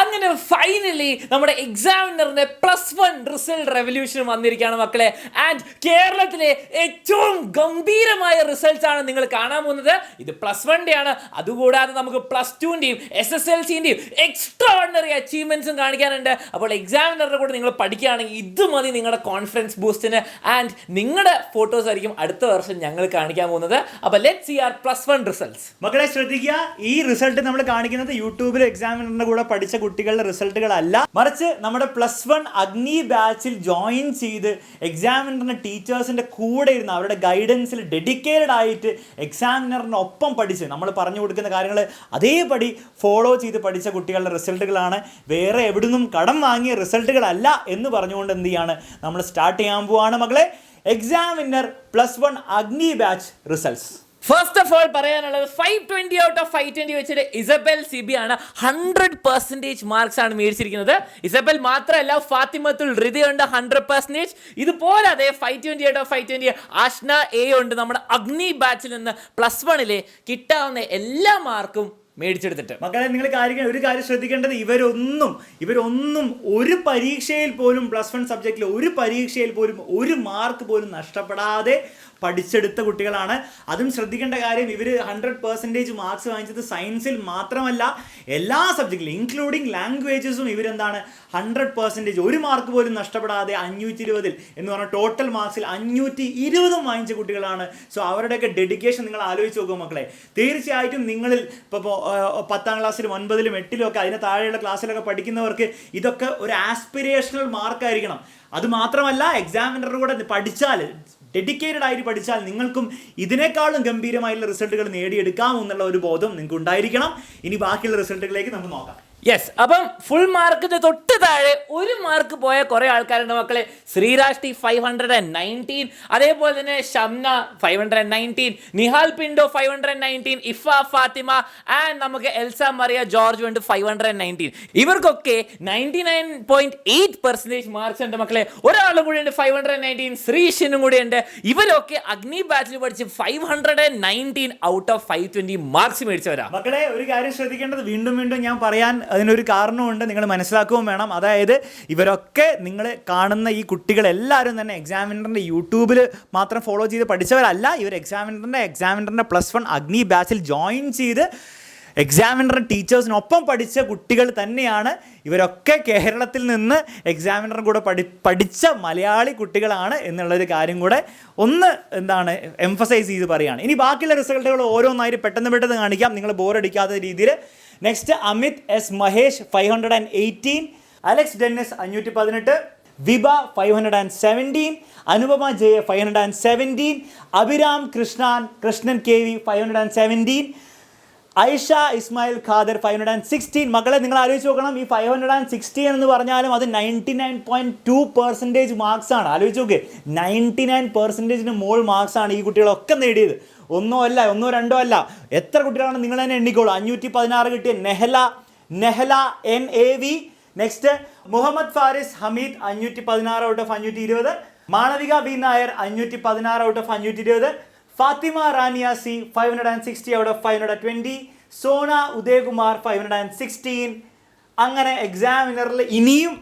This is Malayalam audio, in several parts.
അങ്ങനെ ഫൈനലി നമ്മുടെ എക്സാമിനറിന്റെ +1 റിസൾട്ട് റെവല്യൂഷൻ വന്നിരിക്കുകയാണ് മക്കളെ. ആൻഡ് കേരളത്തിലെ ഏറ്റവും ഗംഭീരമായ റിസൾട്ട്സ് ആണ് നിങ്ങൾ കാണാൻ പോകുന്നത്. ഇത് +1 ആണ്. അതുകൂടാതെ നമുക്ക് +2ന്റെയും SSLCന്റെയും എക്സ്ട്രാ ഓർഡിനറി അച്ചീവ്മെന്റ്സും കാണിക്കാനുണ്ട്. അപ്പോൾ എക്സാമിനറുടെ കൂടെ നിങ്ങൾ പഠിക്കുകയാണെങ്കിൽ ഇത് മതി നിങ്ങളുടെ കോൺഫിഡൻസ് ബൂസ്റ്റിന്. ആൻഡ് നിങ്ങളുടെ ഫോട്ടോസ് ആയിരിക്കും അടുത്ത വർഷം ഞങ്ങൾ കാണിക്കാൻ പോകുന്നത്. അപ്പോൾ ലെറ്റ്സ് സീ आवर +1 റിസൾട്ട്സ്. മക്കളെ ശ്രദ്ധിക്കുക, ഈ റിസൾട്ട് നമ്മൾ കാണിക്കുന്നത് യൂട്യൂബിൽ എക്സാമിനറിന്റെ കൂടെ പഠിച്ച കുട്ടികളുടെ റിസൾട്ടുകളല്ല, മറിച്ച് നമ്മുടെ +1 അഗ്നി ബാച്ചിൽ ജോയിൻ ചെയ്ത് എക്സാമിനറിന്റെ ടീച്ചേഴ്സിന്റെ കൂടെ ഇരുന്ന് അവരുടെ ഗൈഡൻസിൽ ഡെഡിക്കേറ്റഡ് ആയിട്ട് എക്സാമിനറിനൊപ്പം പഠിച്ച് നമ്മൾ പറഞ്ഞു കൊടുക്കുന്ന കാര്യങ്ങൾ അതേപടി ഫോളോ ചെയ്ത് പഠിച്ച കുട്ടികളുടെ റിസൾട്ടുകളാണ്. വേറെ എവിടുന്നും കടം വാങ്ങിയ റിസൾട്ടുകളല്ല എന്ന് പറഞ്ഞുകൊണ്ട് എന്ത് ചെയ്യാണ് നമ്മൾ സ്റ്റാർട്ട് ചെയ്യാൻ പോവാണ് മക്കളെ എക്സാമിനർ +1 അഗ്നി batch results. First of all പറയാനുള്ളത് 520 ഔട്ട് ഓഫ് 520 വെച്ചിട്ട് ഇസബൽ സിബി ആണ് 100% മാർക്സ് ആണ് മേടിച്ചിരിക്കുന്നത്. ഇസബൽ മാത്രമല്ല, ഫാത്തിമത്തുൽ റിദയുണ്ട് 100%. ഇതുപോലാതെ 520 ഔട്ട് ഓഫ് 520 ആഷ്ന എ ഉണ്ട്. നമ്മുടെ അഗ്നി ബാച്ചിൽ നിന്ന് +1 കിട്ടാവുന്ന എല്ലാ മാർക്കും മേടിച്ചെടുത്തിട്ട്. മക്കളെ നിങ്ങൾ ഒരു കാര്യം ശ്രദ്ധിക്കേണ്ടത്, ഇവരൊന്നും ഒരു പരീക്ഷയിൽ പോലും +1 സബ്ജക്റ്റിൽ ഒരു പരീക്ഷയിൽ പോലും ഒരു മാർക്ക് പോലും നഷ്ടപ്പെടാതെ പഠിച്ചെടുത്ത കുട്ടികളാണ്. അതും ശ്രദ്ധിക്കേണ്ട കാര്യം, ഇവർ 100% മാർക്സ് വാങ്ങിച്ചത് സയൻസിൽ മാത്രമല്ല എല്ലാ സബ്ജക്റ്റിലും ഇൻക്ലൂഡിങ് ലാംഗ്വേജസും ഇവരെന്താണ് 100% ഒരു മാർക്ക് പോലും നഷ്ടപ്പെടാതെ 520 എന്ന് പറഞ്ഞാൽ ടോട്ടൽ മാർക്സിൽ 520 വാങ്ങിച്ച കുട്ടികളാണ്. സോ അവരുടെയൊക്കെ ഡെഡിക്കേഷൻ നിങ്ങൾ ആലോചിച്ച് നോക്കുക മക്കളെ. തീർച്ചയായിട്ടും നിങ്ങളിൽ ഇപ്പോൾ 10ാം ക്ലാസ്സിലും 9ലും 8ലും ഒക്കെ അതിന് താഴെയുള്ള ക്ലാസ്സിലൊക്കെ പഠിക്കുന്നവർക്ക് ഇതൊക്കെ ഒരു ആസ്പിരേഷണൽ മാർക്കായിരിക്കണം. അതുമാത്രമല്ല, എക്സാമിനറുടെ കൂടെ പഠിച്ചാൽ, ഡെഡിക്കേറ്റഡ് ആയിട്ട് പഠിച്ചാൽ നിങ്ങൾക്കും ഇതിനേക്കാളും ഗംഭീരമായിട്ടുള്ള റിസൾട്ടുകൾ നേടിയെടുക്കാം എന്നുള്ള ഒരു ബോധം നിങ്ങൾക്ക് ഉണ്ടായിരിക്കണം. ഇനി ബാക്കിയുള്ള റിസൾട്ടുകളിലേക്ക് നമുക്ക് നോക്കാം. യെസ്, അപ്പം ഫുൾ മാർക്കിന്റെ തൊട്ട് താഴെ ഒരു മാർക്ക് പോയ കുറേ ആൾക്കാരുണ്ട് മക്കളെ. ശ്രീരാഷ്ടി 519, അതേപോലെ തന്നെ ഷംന 519, നിഹാൽ പിൻഡോ 519, ഇഫ ഫാത്തിമ ആൻഡ് നമുക്ക് എൽസ മറിയ ജോർജ് ഉണ്ട് 519. ഇവർക്കൊക്കെ 99.8% മാർക്സ് ഉണ്ട് മക്കളെ. ഒരാളും കൂടി ഉണ്ട് 519, ശ്രീഷിനും കൂടി ഉണ്ട്. ഇവരൊക്കെ അഗ്നി ബാച്ചിൽ പഠിച്ച് 519 ഔട്ട് ഓഫ് 520 മാർക്സ് മേടിച്ചവരാ. മക്കളെ ഒരു കാര്യം ശ്രദ്ധിക്കേണ്ടത്, വീണ്ടും ഞാൻ പറയാൻ അതിനൊരു കാരണമുണ്ട്, നിങ്ങൾ മനസ്സിലാക്കുകയും വേണം. അതായത് ഇവരൊക്കെ നിങ്ങൾ കാണുന്ന ഈ കുട്ടികളെല്ലാവരും തന്നെ എക്സാമിനറിൻ്റെ യൂട്യൂബിൽ മാത്രം ഫോളോ ചെയ്ത് പഠിച്ചവരല്ല. ഇവർ എക്സാമിനറിൻ്റെ +1 അഗ്നി ബാച്ചിൽ ജോയിൻ ചെയ്ത് എക്സാമിനറിൻ്റെ ടീച്ചേഴ്സിനൊപ്പം പഠിച്ച കുട്ടികൾ തന്നെയാണ്. ഇവരൊക്കെ കേരളത്തിൽ നിന്ന് എക്സാമിനറും കൂടെ പഠിച്ച മലയാളി കുട്ടികളാണ് എന്നുള്ളൊരു കാര്യം കൂടെ ഒന്ന് എംഫസൈസ് ചെയ്ത് പറയുകയാണ്. ഇനി ബാക്കിയുള്ള റിസൾട്ടുകൾ ഓരോന്നായിട്ട് പെട്ടെന്ന് കാണിക്കാം, നിങ്ങൾ ബോറടിക്കാത്ത രീതിയിൽ. Next Amit S Mahesh 518, Alex Dennis 518, Vibha 517, Anupama J 517, Abhiram Krishnan KV 517, Aisha Ismail Khader 516. മക്കളെ നിങ്ങൾ ആലോചിച്ച് നോക്കണം, ഈ 516 എന്ന് പറഞ്ഞാലും അത് 99.2% മാർക്സ് ആണ്. ആലോചിച്ച് നോക്ക്, 99% മോൾ മാർക്സ് ആണ് ഈ കുട്ടികളൊക്കെ നേടിയത്. ഒന്നോ രണ്ടോ അല്ല, എത്ര കുട്ടികളാണ് നിങ്ങൾ തന്നെ എണ്ണിക്കോളൂ. 516 കിട്ടിയ Nehala NAV. Next Muhammad Faris Hameed 516 out of 520, Malavika B Nair 516 out of 520, Fathima Rania C 560 out of 520, Sona Udayakumar 516. അങ്ങനെ എക്സാമിനറിൽ ഇനിയും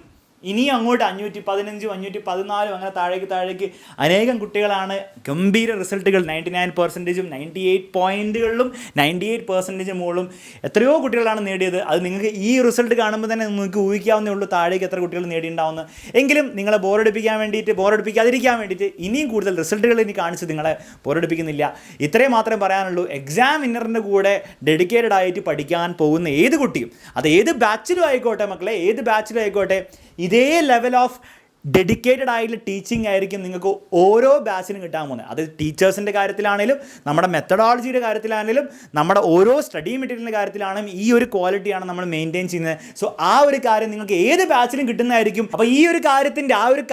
അങ്ങോട്ട് 515, 514 അങ്ങനെ താഴേക്ക് അനേകം കുട്ടികളാണ് ഗംഭീര റിസൾട്ടുകൾ 99%, 98 പോയിന്റുകളിലും 98% മുകളിലും എത്രയോ കുട്ടികളാണ് നേടിയത്. അത് നിങ്ങൾക്ക് ഈ റിസൾട്ട് കാണുമ്പോൾ തന്നെ നിങ്ങൾക്ക് ഊഹിക്കാവുന്നേ ഉള്ളൂ താഴേക്ക് എത്ര കുട്ടികൾ നേടിയിട്ടുണ്ടാവുന്നു. എങ്കിലും നിങ്ങളെ ബോറടിപ്പിക്കാതിരിക്കാൻ വേണ്ടിയിട്ട് ഇനിയും കൂടുതൽ റിസൾട്ടുകൾ ഇനി കാണിച്ച് നിങ്ങളെ ബോറടിപ്പിക്കുന്നില്ല. ഇത്രയും മാത്രമേ പറയാനുള്ളൂ. എക്സാമിനറിൻ്റെ കൂടെ ഡെഡിക്കേറ്റഡ് ആയിട്ട് പഠിക്കാൻ പോകുന്ന ഏത് കുട്ടിയും, അത് ഏത് ബാച്ചിലും ആയിക്കോട്ടെ മക്കളെ, ഇതേ ലെവൽ ഓഫ് ഡെഡിക്കേറ്റഡ് ആയിട്ടുള്ള ടീച്ചിങ് ആയിരിക്കും നിങ്ങൾക്ക് ഓരോ ബാച്ചിനും കിട്ടാൻ പോകുന്നത്. അത് ടീച്ചേഴ്സിൻ്റെ കാര്യത്തിലാണെങ്കിലും നമ്മുടെ മെത്തഡോളജിയുടെ കാര്യത്തിലാണെങ്കിലും നമ്മുടെ ഓരോ സ്റ്റഡി മെറ്റീരിയലിൻ്റെ കാര്യത്തിലാണെങ്കിലും ഈ ഒരു ക്വാളിറ്റിയാണ് നമ്മൾ മെയിൻറ്റെയിൻ ചെയ്യുന്നത്. സോ ആ ഒരു കാര്യം നിങ്ങൾക്ക് ഏത് ബാച്ചിലും കിട്ടുന്നതായിരിക്കും. അപ്പോൾ ഈ ഒരു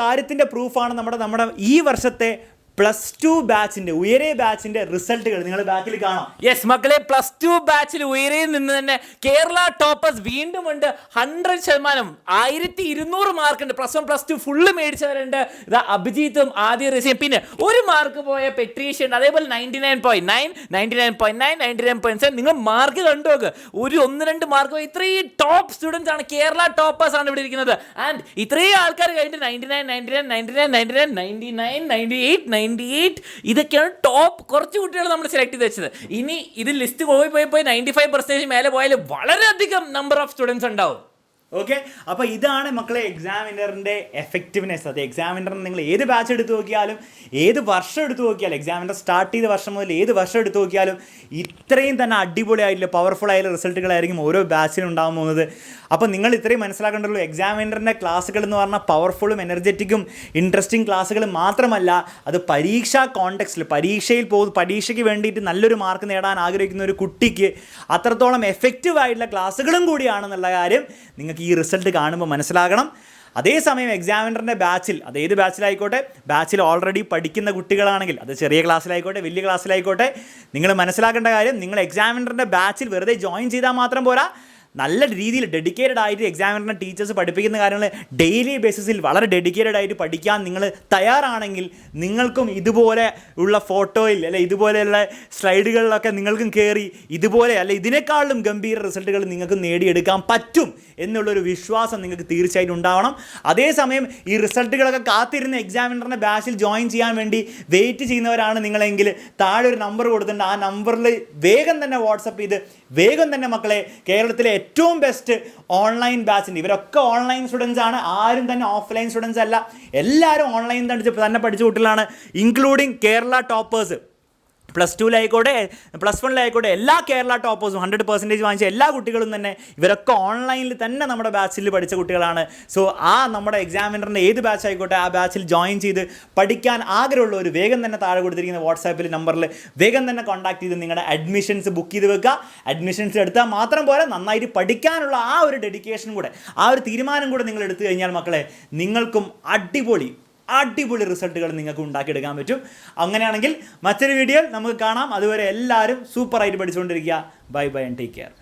കാര്യത്തിൻ്റെ പ്രൂഫാണ് നമ്മുടെ ഈ വർഷത്തെ +2 ബാച്ചിൻ്റെ ഉയരെ ബാച്ചിൻ്റെ റിസൾട്ടുകൾ നിങ്ങൾ ബാക്കിൽ കാണാം. യെസ് മക്കളെ, +2 ബാച്ചിൽ ഉയരയിൽ നിന്ന് തന്നെ കേരള ടോപ്പേഴ്സ് വീണ്ടും ഉണ്ട്. 100%, 1200 മാർക്കുണ്ട്. +1 +2 ഫുള്ള് മേടിച്ചവരുണ്ട്. ഇതാ അഭിജിത്തും ആദ്യ റസിയും, പിന്നെ 1 മാർക്ക് പോയ പെട്രീഷ്യ ഉണ്ട്. അതേപോലെ 99.9, 99.9, 99.7. നിങ്ങൾ മാർക്ക് കണ്ടു നോക്ക്. ഒരു 1-2 മാർക്ക് പോയി. ഇത്രയും ടോപ്പ് സ്റ്റുഡൻസ് ആണ്, കേരള ടോപ്പേഴ്സ് ആണ് ഇവിടെ ഇരിക്കുന്നത്. ആൻഡ് ഇത്രയും ആൾക്കാർ കഴിഞ്ഞിട്ട് 99, 99, 99, 99, 99, 98, 98 ഇതൊക്കെയാണ് ടോപ്പ്. കുറച്ച് കുട്ടികൾ നമ്മൾ സെലക്ട് ചെയ്ത് വെച്ചത്. ഇനി ഇത് ലിസ്റ്റ് പോയി 95% മേലെ പോയാൽ വളരെയധികം നമ്പർ ഓഫ് സ്റ്റുഡൻസ് ഉണ്ടാവും. ഓക്കെ, അപ്പോൾ ഇതാണ് മക്കളെ എക്സാമിനറിൻ്റെ എഫക്റ്റീവ്നെസ്. അത് എക്സാമിനറിന് നിങ്ങൾ ഏത് ബാച്ച് എടുത്ത് നോക്കിയാലും, ഏത് വർഷം എടുത്ത് നോക്കിയാലും, എക്സാമിനർ സ്റ്റാർട്ട് ചെയ്ത വർഷം മുതൽ ഏത് വർഷം എടുത്ത് നോക്കിയാലും ഇത്രയും തന്നെ അടിപൊളിയായിട്ടുള്ള പവർഫുൾ ആയിട്ടുള്ള റിസൾട്ടുകളായിരിക്കും ഓരോ ബാച്ചിനും ഉണ്ടാകാൻ പോകുന്നത്. അപ്പോൾ നിങ്ങൾ ഇത്രയും മനസ്സിലാക്കേണ്ടല്ലോ, എക്സാമിനറിൻ്റെ ക്ലാസ്സുകൾ എന്ന് പറഞ്ഞാൽ പവർഫുള്ളും എനർജറ്റിക്കും ഇൻട്രസ്റ്റിംഗ് ക്ലാസ്സുകൾ മാത്രമല്ല, അത് പരീക്ഷാ കോണ്ടെക്സ്റ്റിൽ പരീക്ഷയ്ക്ക് വേണ്ടിയിട്ട് നല്ലൊരു മാർക്ക് നേടാൻ ആഗ്രഹിക്കുന്ന ഒരു കുട്ടിക്ക് അത്രത്തോളം എഫക്റ്റീവ് ആയിട്ടുള്ള ക്ലാസ്സുകളും കൂടിയാണെന്നുള്ള കാര്യം നിങ്ങൾക്ക് ഈ റിസൾട്ട് കാണുമ്പോൾ മനസ്സിലാകണം. അതേസമയം എക്സാമിനറിൻ്റെ ബാച്ചിൽ, അത് ഏത് ബാച്ചിലായിക്കോട്ടെ, ബാച്ചിൽ ഓൾറെഡി പഠിക്കുന്ന കുട്ടികളാണെങ്കിൽ, അത് ചെറിയ ക്ലാസ്സിലായിക്കോട്ടെ വലിയ ക്ലാസ്സിലായിക്കോട്ടെ, നിങ്ങൾ മനസ്സിലാക്കേണ്ട കാര്യം, നിങ്ങൾ എക്സാമിനറിൻ്റെ ബാച്ചിൽ വെറുതെ ജോയിൻ ചെയ്താൽ മാത്രം പോരാ, നല്ല രീതിയിൽ ഡെഡിക്കേറ്റഡ് ആയിട്ട് എക്സാമിനറിൻ്റെ ടീച്ചേഴ്സ് പഠിപ്പിക്കുന്ന കാര്യങ്ങൾ ഡെയിലി ബേസിസിൽ വളരെ ഡെഡിക്കേറ്റഡ് ആയിട്ട് പഠിക്കാൻ നിങ്ങൾ തയ്യാറാണെങ്കിൽ നിങ്ങൾക്കും ഇതുപോലെ ഉള്ള ഫോട്ടോയിൽ അല്ലെ ഇതുപോലെയുള്ള സ്ലൈഡുകളിലൊക്കെ നിങ്ങൾക്കും കയറി ഇതുപോലെ അല്ലെ ഇതിനേക്കാളും ഗംഭീര റിസൾട്ടുകൾ നിങ്ങൾക്ക് നേടിയെടുക്കാൻ പറ്റും എന്നുള്ളൊരു വിശ്വാസം നിങ്ങൾക്ക് തീർച്ചയായിട്ടും ഉണ്ടാവണം. അതേസമയം ഈ റിസൾട്ടുകളൊക്കെ കാത്തിരുന്ന എക്സാമിനറിൻ്റെ ബാച്ചിൽ ജോയിൻ ചെയ്യാൻ വേണ്ടി വെയിറ്റ് ചെയ്യുന്നവരാണ് നിങ്ങളെങ്കിൽ താഴെ ഒരു നമ്പർ കൊടുത്തിട്ടുണ്ട്. ആ നമ്പറിൽ വേഗം തന്നെ വാട്സപ്പ് ചെയ്ത് വേഗം തന്നെ മക്കളെ കേരളത്തിലെ ഏറ്റവും ബെസ്റ്റ് ഓൺലൈൻ ബാച്ചിൻ്റെ, ഇവരൊക്കെ ഓൺലൈൻ സ്റ്റുഡൻസ് ആണ്, ആരും തന്നെ ഓഫ്ലൈൻ സ്റ്റുഡൻസ് അല്ല, എല്ലാവരും ഓൺലൈൻ തന്നെ പഠിച്ച കുട്ടികളാണ്, ഇൻക്ലൂഡിങ് കേരള ടോപ്പേഴ്സ്. +2 +1 എല്ലാ കേരള ടോപ്പേഴ്സും 100% വാങ്ങിച്ച എല്ലാ കുട്ടികളും തന്നെ ഇവരൊക്കെ ഓൺലൈനിൽ തന്നെ നമ്മുടെ ബാച്ചിൽ പഠിച്ച കുട്ടികളാണ്. സോ ആ നമ്മുടെ എക്സാമിനറിൻ്റെ ഏത് ബാച്ച് ആയിക്കോട്ടെ ആ ബാച്ചിൽ ജോയിൻ ചെയ്ത് പഠിക്കാൻ ആഗ്രഹമുള്ളവർ വേഗം തന്നെ താഴെ കൊടുത്തിരിക്കുന്ന വാട്സാപ്പിൽ നമ്പറിൽ വേഗം തന്നെ കോൺടാക്ട് ചെയ്ത് നിങ്ങളുടെ അഡ്മിഷൻസ് ബുക്ക് ചെയ്ത് വെക്കുക. അഡ്മിഷൻസ് എടുത്താൽ മാത്രം പോരാ, നന്നായിട്ട് പഠിക്കാനുള്ള ആ ഒരു ഡെഡിക്കേഷൻ കൂടെ, ആ ഒരു തീരുമാനം കൂടെ നിങ്ങൾ എടുത്തു കഴിഞ്ഞാൽ മക്കളെ നിങ്ങൾക്കും അടിപൊളി റിസൾട്ടുകൾ നിങ്ങൾക്ക് ഉണ്ടാക്കിയെടുക്കാൻ പറ്റും. അങ്ങനെയാണെങ്കിൽ മറ്റൊരു വീഡിയോയിൽ നമുക്ക് കാണാം. അതുവരെ എല്ലാവരും സൂപ്പറായിട്ട് പഠിച്ചുകൊണ്ടിരിക്കുക. Bye and take care.